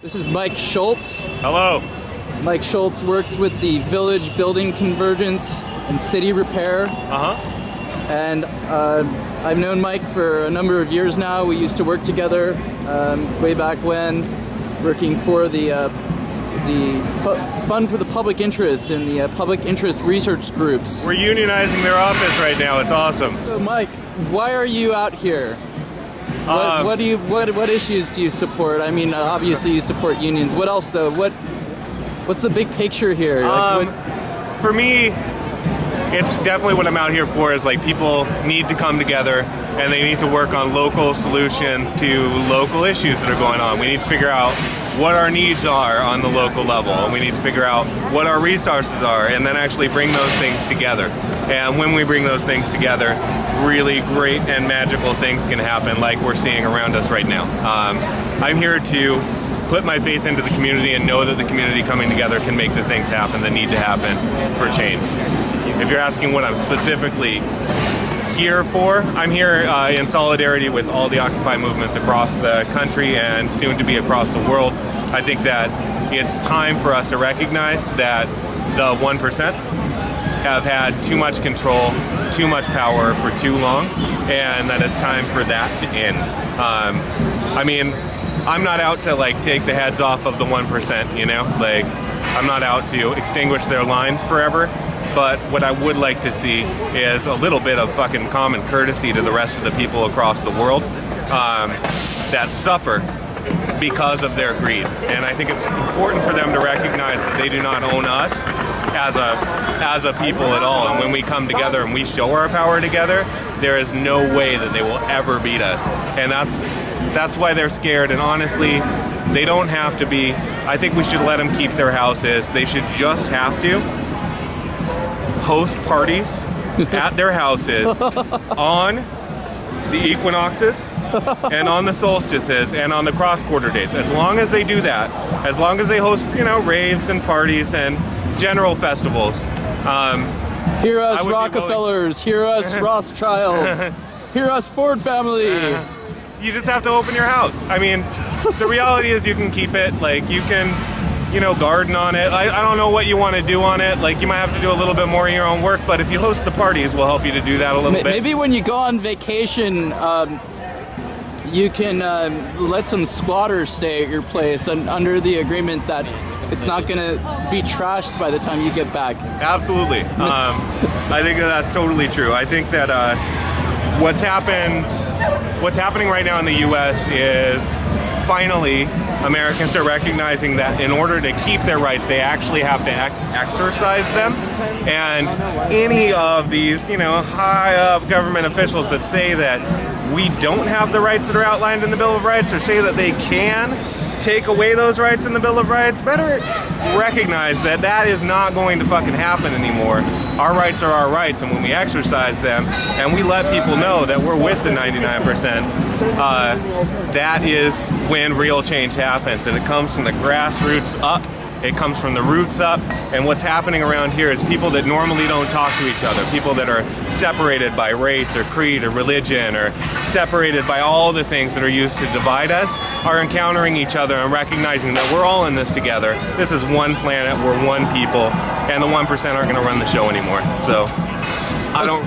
This is Mike Schultz. Hello. Mike Schultz works with the Village Building Convergence and City Repair. And I've known Mike for a number of years now. We used to work together way back when, working for the Fund for the Public Interest and the Public Interest Research Groups. We're unionizing their office right now. It's awesome. So Mike, why are you out here? What issues do you support? I mean, obviously you support unions. What else though? What's the big picture here? For me, it's definitely what I'm out here for. Is like people need to come together and they need to work on local solutions to local issues that are going on. We need to figure out what our needs are on the local level, and we need to figure out what our resources are, and then actually bring those things together. And when we bring those things together, really great and magical things can happen, like we're seeing around us right now. I'm here to put my faith into the community and know that the community coming together can make the things happen that need to happen for change. If you're asking what I'm specifically here for, I'm here in solidarity with all the Occupy movements across the country and soon to be across the world. I think that it's time for us to recognize that the 1% have had too much control, too much power for too long, and that it's time for that to end. I mean, I'm not out to like take the heads off of the 1%, you know? Like, I'm not out to extinguish their lines forever, but what I would like to see is a little bit of fucking common courtesy to the rest of the people across the world that suffer because of their greed. And I think it's important for them to recognize that they do not own us as a people at all. And when we come together and we show our power together, there is no way that they will ever beat us. And that's why they're scared. And honestly, they don't have to be. I think we should let them keep their houses. They should just have to host parties at their houses on the equinoxes and on the solstices and on the cross-quarter days. As long as they do that, as long as they host, you know, raves and parties and general festivals. Hear us Rockefellers, hear us Rothschilds, hear us Ford family. You just have to open your house. I mean, the reality is you can keep it, like you can, you know, garden on it. I don't know what you want to do on it. Like, you might have to do a little bit more of your own work, but if you host the parties, we'll help you to do that a little bit. Maybe when you go on vacation, you can let some squatters stay at your place and under the agreement that it's not going to be trashed by the time you get back. Absolutely. I think that's totally true. I think that what's happening right now in the U.S. is finally Americans are recognizing that in order to keep their rights, they actually have to exercise them. And any of these, you know, high up government officials that say that we don't have the rights that are outlined in the Bill of Rights, or say that they can take away those rights in the Bill of Rights, better recognize that that is not going to fucking happen anymore. Our rights are our rights, and when we exercise them and we let people know that we're with the 99%, that is when real change happens, and it comes from the grassroots up. It comes from the roots up, and what's happening around here is people that normally don't talk to each other, people that are separated by race or creed or religion, or separated by all the things that are used to divide us, are encountering each other and recognizing that we're all in this together. This is one planet, we're one people, and the 1% aren't going to run the show anymore. So, I don't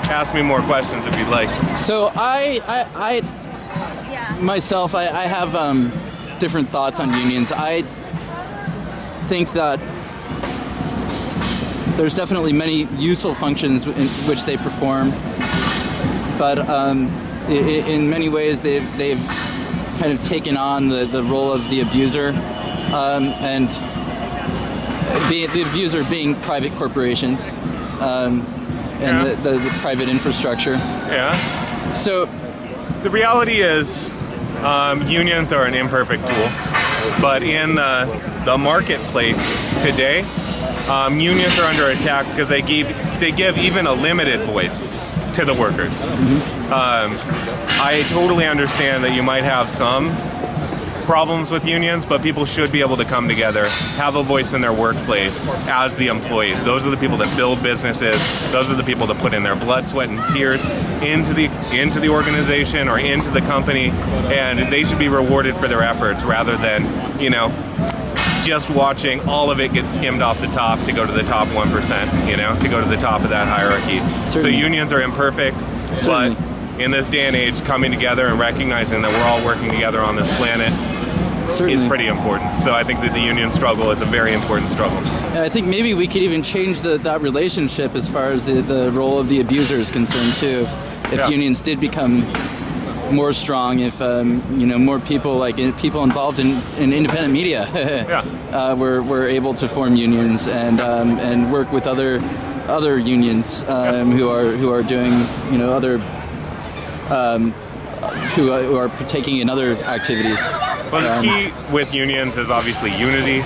ask me more questions if you'd like. So I myself, I have different thoughts on unions. I think that there's definitely many useful functions in which they perform, but in many ways they've kind of taken on the role of the abuser, and the abuser being private corporations and the private infrastructure. Yeah. So the reality is unions are an imperfect tool. But in the marketplace today, unions are under attack because they give even a limited voice to the workers. I totally understand that you might have some problems with unions, but people should be able to come together, have a voice in their workplace as the employees. Those are the people that build businesses. Those are the people that put in their blood, sweat, and tears into the organization or into the company, and they should be rewarded for their efforts rather than, you know, just watching all of it get skimmed off the top to go to the top 1%, you know, to go to the top of that hierarchy. Certainly. So unions are imperfect, Certainly. but in this day and age, coming together and recognizing that we're all working together on this planet Certainly. is pretty important. So I think that the union struggle is a very important struggle. And I think maybe we could even change that relationship as far as the role of the abuser is concerned too. If unions did become more strong, if you know, more people, like people involved in independent media, were able to form unions and work with other unions who are doing, you know, other who are partaking in other activities. Well, the key with unions is obviously unity.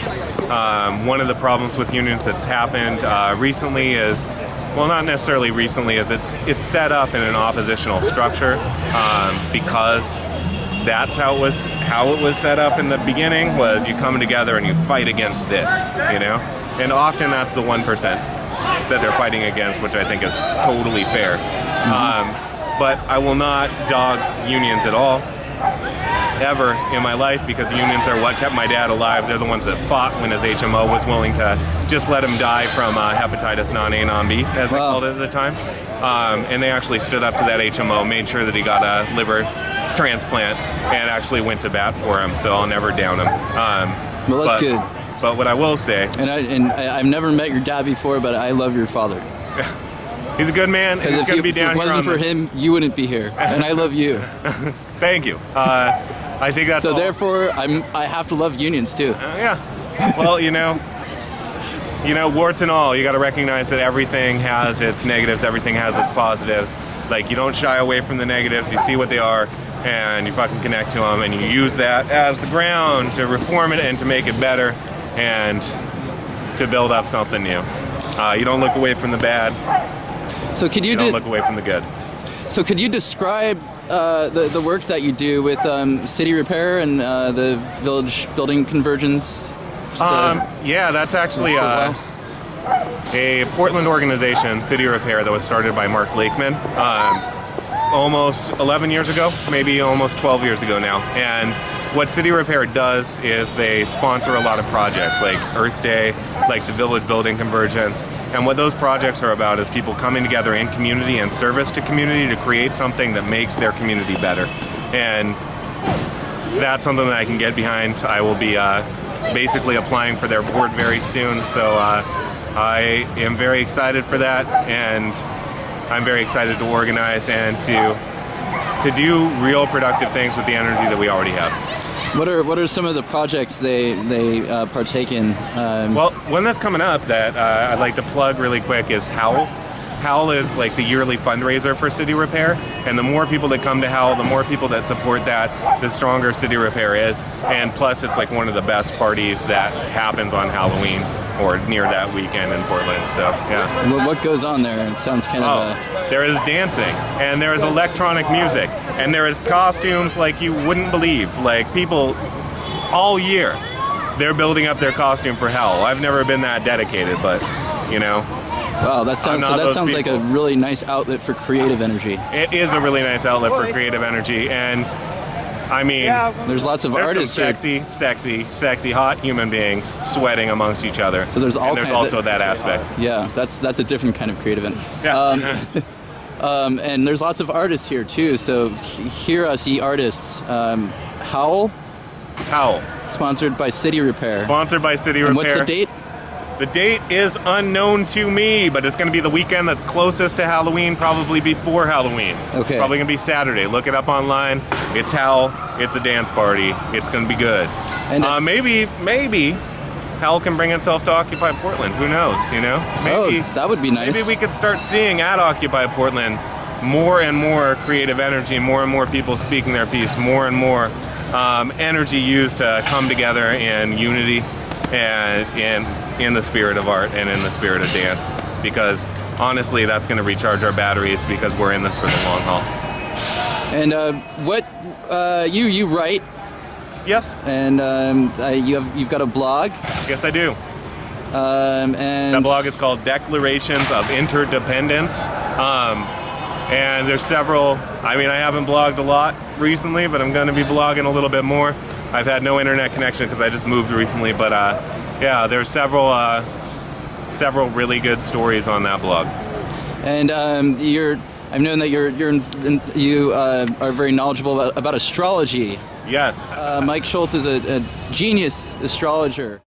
One of the problems with unions that's happened recently is, well, not necessarily recently, is it's set up in an oppositional structure because that's how it was set up in the beginning. Was you come together and you fight against this, you know, and often that's the 1% that they're fighting against, which I think is totally fair. But I will not dog unions at all, ever in my life, because unions are what kept my dad alive. They're the ones that fought when his HMO was willing to just let him die from hepatitis non-A, non-B, as they called it at the time. And they actually stood up to that HMO, made sure that he got a liver transplant, and actually went to bat for him, so I'll never down him. Well, that's good. But what I will say... And I've never met your dad before, but I love your father. He's a good man. He's going to be down here. If it wasn't for him, you wouldn't be here. And I love you. Thank you. I think that's so. All. Therefore, I have to love unions too. Yeah. Well, you know, warts and all, you got to recognize that everything has its negatives, everything has its positives. Like, you don't shy away from the negatives. You see what they are, and you fucking connect to them, and you use that as the ground to reform it and to make it better and to build up something new. You don't look away from the bad. So could you don't look away from the good. So could you describe the work that you do with city repair and the village building convergence? Yeah, that's actually a Portland organization, City Repair, that was started by Mark Lakeman almost 11 years ago, maybe almost 12 years ago now. And what City Repair does is they sponsor a lot of projects like Earth Day, like the village building convergence. And what those projects are about is people coming together in community and service to community to create something that makes their community better. And that's something that I can get behind. I will be basically applying for their board very soon. So I am very excited for that, and I'm very excited to organize and to do real productive things with the energy that we already have. What are some of the projects they partake in? Well, one that's coming up that I'd like to plug really quick is Howl. Howl is like the yearly fundraiser for City Repair, and the more people that come to Howl, the more people that support that, the stronger City Repair is. And plus, it's like one of the best parties that happens on Halloween or near that weekend in Portland. So yeah. Well, what goes on there? It sounds kind of there is dancing, and there is electronic music, and there is costumes like you wouldn't believe. Like, people all year, they're building up their costume for Howl. I've never been that dedicated, but you know. Wow, that sounds like a really nice outlet for creative energy. It is a really nice outlet for creative energy, and I mean, there's lots of artists some sexy, hot human beings sweating amongst each other. So there's also that aspect. Yeah, that's a different kind of creative energy. Yeah. And there's lots of artists here too. So hear us, ye artists. Howl. Sponsored by City Repair. Sponsored by City Repair. And what's the date? The date is unknown to me, but it's going to be the weekend that's closest to Halloween, probably before Halloween. Okay. Probably going to be Saturday. Look it up online. It's Howl. It's a dance party. It's going to be good. And maybe Howl can bring itself to Occupy Portland. Who knows, you know? Maybe, that would be nice. Maybe we could start seeing at Occupy Portland more and more creative energy, more and more people speaking their piece, more and more energy used to come together in unity and in the spirit of art and in the spirit of dance, because honestly that's going to recharge our batteries, because we're in this for the long haul. And what you write Yes. And you've got a blog. Yes, I do. And that blog is called Declarations of Interdependence. And there's several. I mean, I haven't blogged a lot recently, but I'm going to be blogging a little bit more. I've had no internet connection because I just moved recently, but yeah, there's several really good stories on that blog. And I've known that you are very knowledgeable about astrology. Yes. Mike Schultz is a genius astrologer.